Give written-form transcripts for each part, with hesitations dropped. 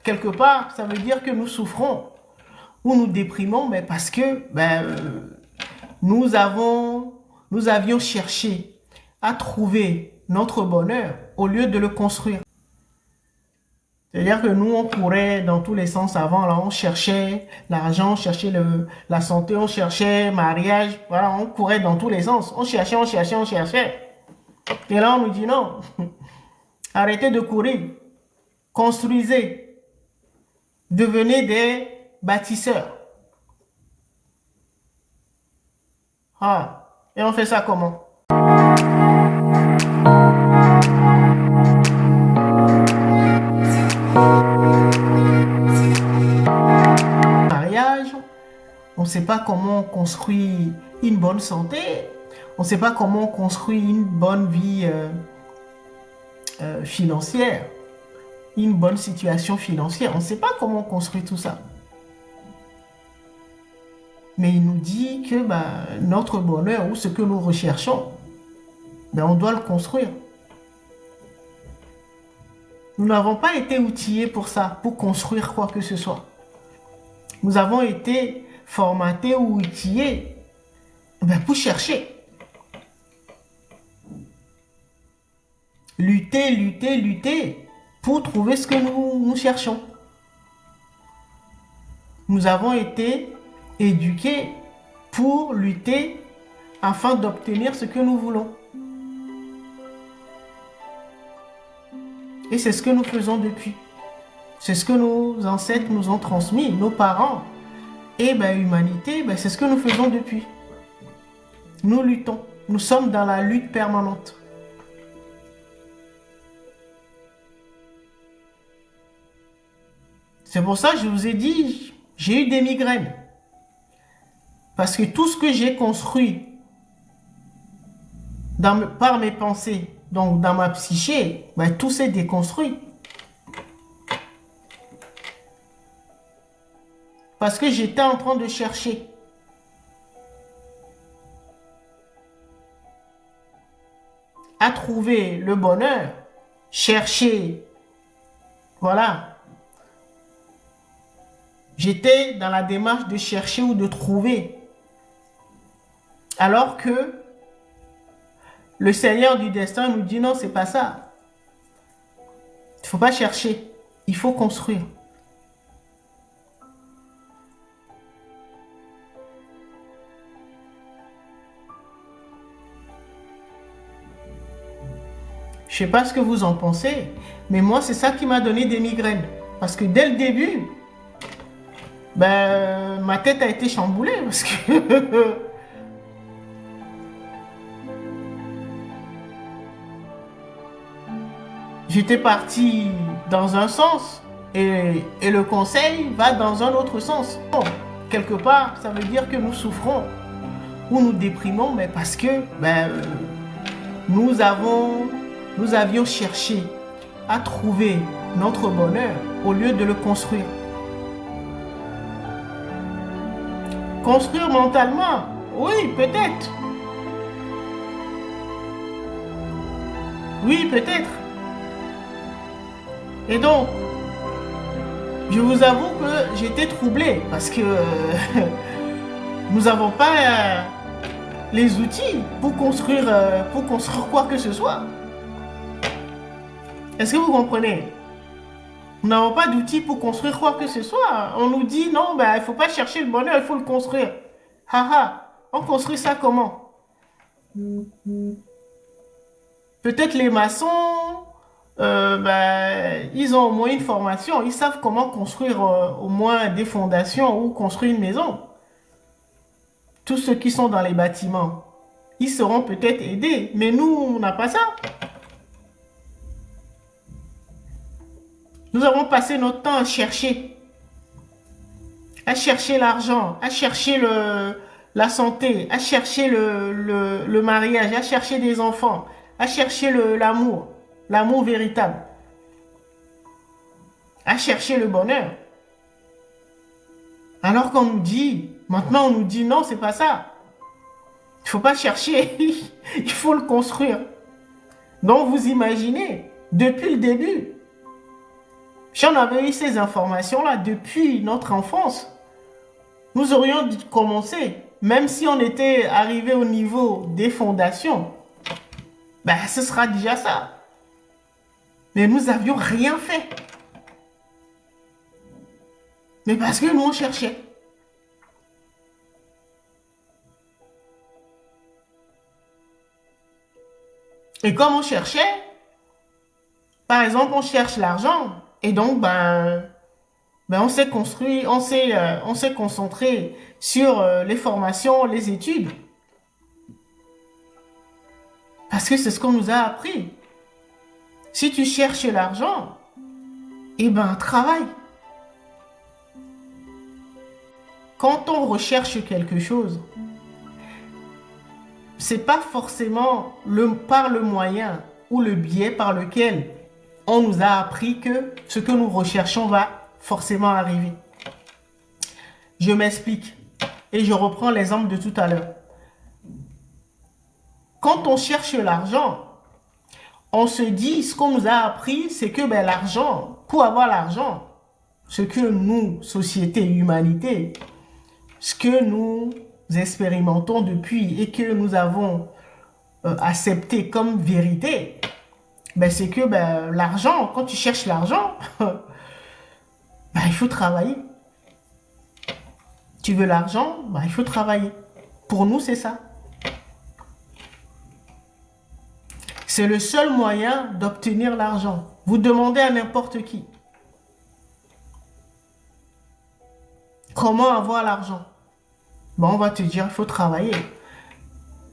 quelque part, ça veut dire que nous souffrons ou nous déprimons, mais parce que nous avions cherché à trouver notre bonheur au lieu de le construire. C'est-à-dire que nous, on courait dans tous les sens avant, là, on cherchait l'argent, on cherchait la santé, on cherchait mariage, voilà, on courait dans tous les sens. On cherchait, on cherchait, on cherchait. Et là, on nous dit non, arrêtez de courir, construisez, devenez des bâtisseurs. Ah, et on fait ça comment? Mariage, on ne sait pas comment on construit une bonne santé, on ne sait pas comment on construit une bonne vie financière, une bonne situation financière. On ne sait pas comment on construit tout ça. Mais il nous dit que notre bonheur ou ce que nous recherchons, on doit le construire. Nous n'avons pas été outillés pour ça, pour construire quoi que ce soit. Nous avons été formatés ou outillés pour chercher. Lutter, lutter, lutter pour trouver ce que nous cherchons. Nous avons été éduqués pour lutter afin d'obtenir ce que nous voulons. Et c'est ce que nous faisons depuis. C'est ce que nos ancêtres nous ont transmis, nos parents. Et l'humanité, c'est ce que nous faisons depuis. Nous luttons. Nous sommes dans la lutte permanente. C'est pour ça que je vous ai dit, j'ai eu des migraines. Parce que tout ce que j'ai construit par mes pensées, donc dans ma psyché, tout s'est déconstruit. Parce que j'étais en train de chercher. À trouver le bonheur, chercher, voilà. J'étais dans la démarche de chercher ou de trouver. Alors que le Seigneur du destin nous dit non, c'est pas ça. Il ne faut pas chercher, il faut construire. Je ne sais pas ce que vous en pensez, mais moi, c'est ça qui m'a donné des migraines. Parce que dès le début, ma tête a été chamboulée. Parce que j'étais parti dans un sens et le conseil va dans un autre sens. Bon, quelque part, ça veut dire que nous souffrons ou nous déprimons, mais parce que nous avions cherché à trouver notre bonheur au lieu de le construire. Construire mentalement, oui, peut-être. Oui, peut-être. Et donc, je vous avoue que j'étais troublé parce que nous n'avons pas les outils pour construire quoi que ce soit. Est-ce que vous comprenez? Nous n'avons pas d'outils pour construire quoi que ce soit. On nous dit non, il ne faut pas chercher le bonheur, il faut le construire. Haha, on construit ça comment? Peut-être les maçons, ils ont au moins une formation, ils savent comment construire au moins des fondations ou construire une maison. Tous ceux qui sont dans les bâtiments, ils seront peut-être aidés, mais nous, on n'a pas ça. Nous avons passé notre temps à chercher l'argent, à chercher la santé, à chercher le mariage, à chercher des enfants, à chercher l'amour véritable, à chercher le bonheur. Alors qu'on nous dit, maintenant on nous dit non, c'est pas ça. Il ne faut pas chercher, il faut le construire. Donc vous imaginez, depuis le début, Si on avait eu ces informations-là depuis notre enfance, nous aurions dû commencer, même si on était arrivé au niveau des fondations, ben, ce sera déjà ça. Mais nous n'avions rien fait. Mais parce que nous, on cherchait. Et comme on cherchait, par exemple, on cherche l'argent. Et donc, on s'est construit, on s'est concentré sur les formations, les études. Parce que c'est ce qu'on nous a appris. Si tu cherches l'argent, eh ben, travaille. Quand on recherche quelque chose, c'est pas forcément par le moyen ou le biais par lequel on nous a appris que ce que nous recherchons va forcément arriver. Je m'explique et je reprends l'exemple de tout à l'heure. Quand on cherche l'argent, on se dit, ce qu'on nous a appris, c'est que l'argent, pour avoir l'argent, ce que nous, société, humanité, ce que nous expérimentons depuis et que nous avons accepté comme vérité, c'est que l'argent, quand tu cherches l'argent, il faut travailler. Tu veux l'argent, il faut travailler. Pour nous, c'est ça. C'est le seul moyen d'obtenir l'argent. Vous demandez à n'importe qui. Comment avoir l'argent? On va te dire, il faut travailler.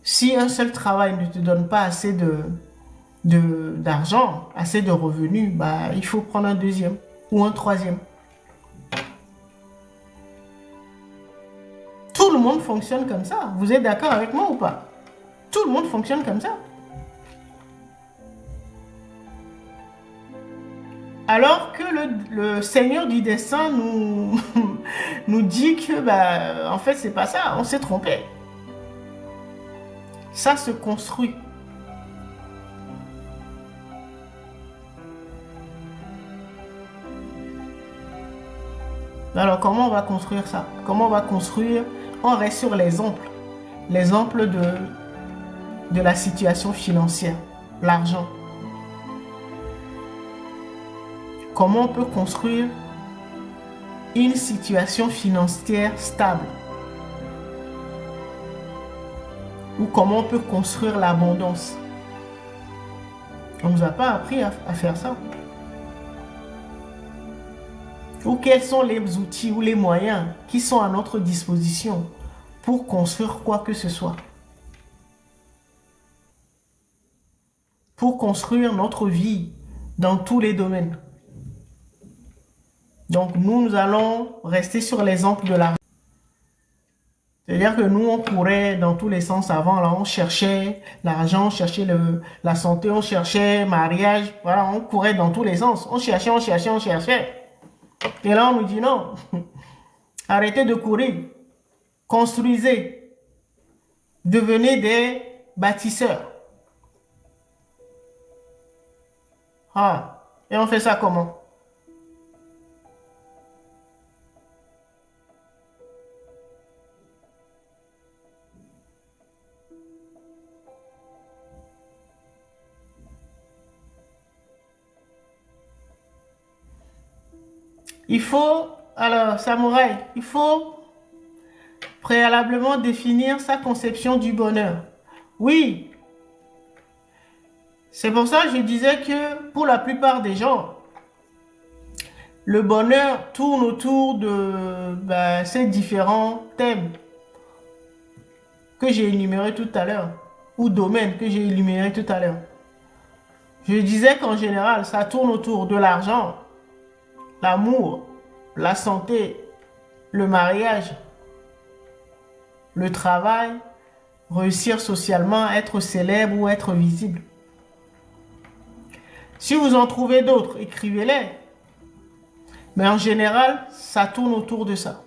Si un seul travail ne te donne pas assez d'argent, assez de revenus, il faut prendre un deuxième ou un troisième. Tout le monde fonctionne comme ça. Vous êtes d'accord avec moi ou pas? Tout le monde fonctionne comme ça. Alors que le Seigneur du destin nous dit que, en fait, c'est pas ça. On s'est trompé. Ça se construit. Alors, comment on va construire ça? Comment on va construire? On reste sur l'exemple. L'exemple de la situation financière. L'argent. Comment on peut construire une situation financière stable? Ou comment on peut construire l'abondance? On ne nous a pas appris à faire ça. Ou quels sont les outils ou les moyens qui sont à notre disposition pour construire quoi que ce soit? Pour construire notre vie dans tous les domaines. Donc, nous allons rester sur l'exemple de l'argent. C'est-à-dire que nous, on courait dans tous les sens avant. Là, on cherchait l'argent, on cherchait la santé, on cherchait mariage. Voilà, on courait dans tous les sens. On cherchait, on cherchait, on cherchait. Et là, on nous dit non. Arrêtez de courir. Construisez. Devenez des bâtisseurs. Ah, et on fait ça comment? Il faut, alors, samouraï, il faut préalablement définir sa conception du bonheur. Oui, c'est pour ça que je disais que pour la plupart des gens, le bonheur tourne autour de ces différents thèmes que j'ai énumérés tout à l'heure, ou domaines que j'ai énumérés tout à l'heure. Je disais qu'en général, ça tourne autour de l'argent, l'amour, la santé, le mariage, le travail, réussir socialement, être célèbre ou être visible. Si vous en trouvez d'autres, écrivez-les. Mais en général, ça tourne autour de ça.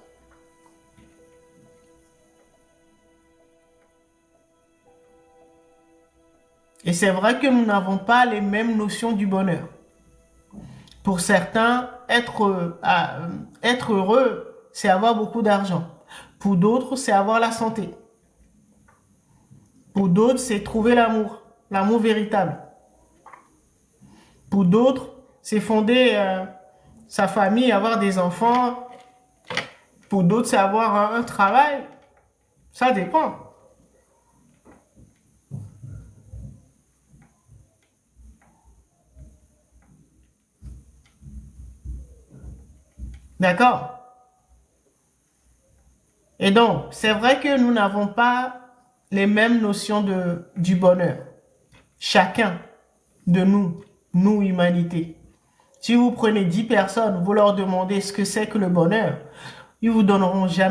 Et c'est vrai que nous n'avons pas les mêmes notions du bonheur. Pour certains, être heureux, c'est avoir beaucoup d'argent. Pour d'autres, c'est avoir la santé. Pour d'autres, c'est trouver l'amour véritable. Pour d'autres, c'est fonder sa famille, avoir des enfants. Pour d'autres, c'est avoir un travail. Ça dépend. D'accord? Et donc, c'est vrai que nous n'avons pas les mêmes notions du bonheur. Chacun de nous, humanité. Si vous prenez 10 personnes, vous leur demandez ce que c'est que le bonheur, ils vous donneront jamais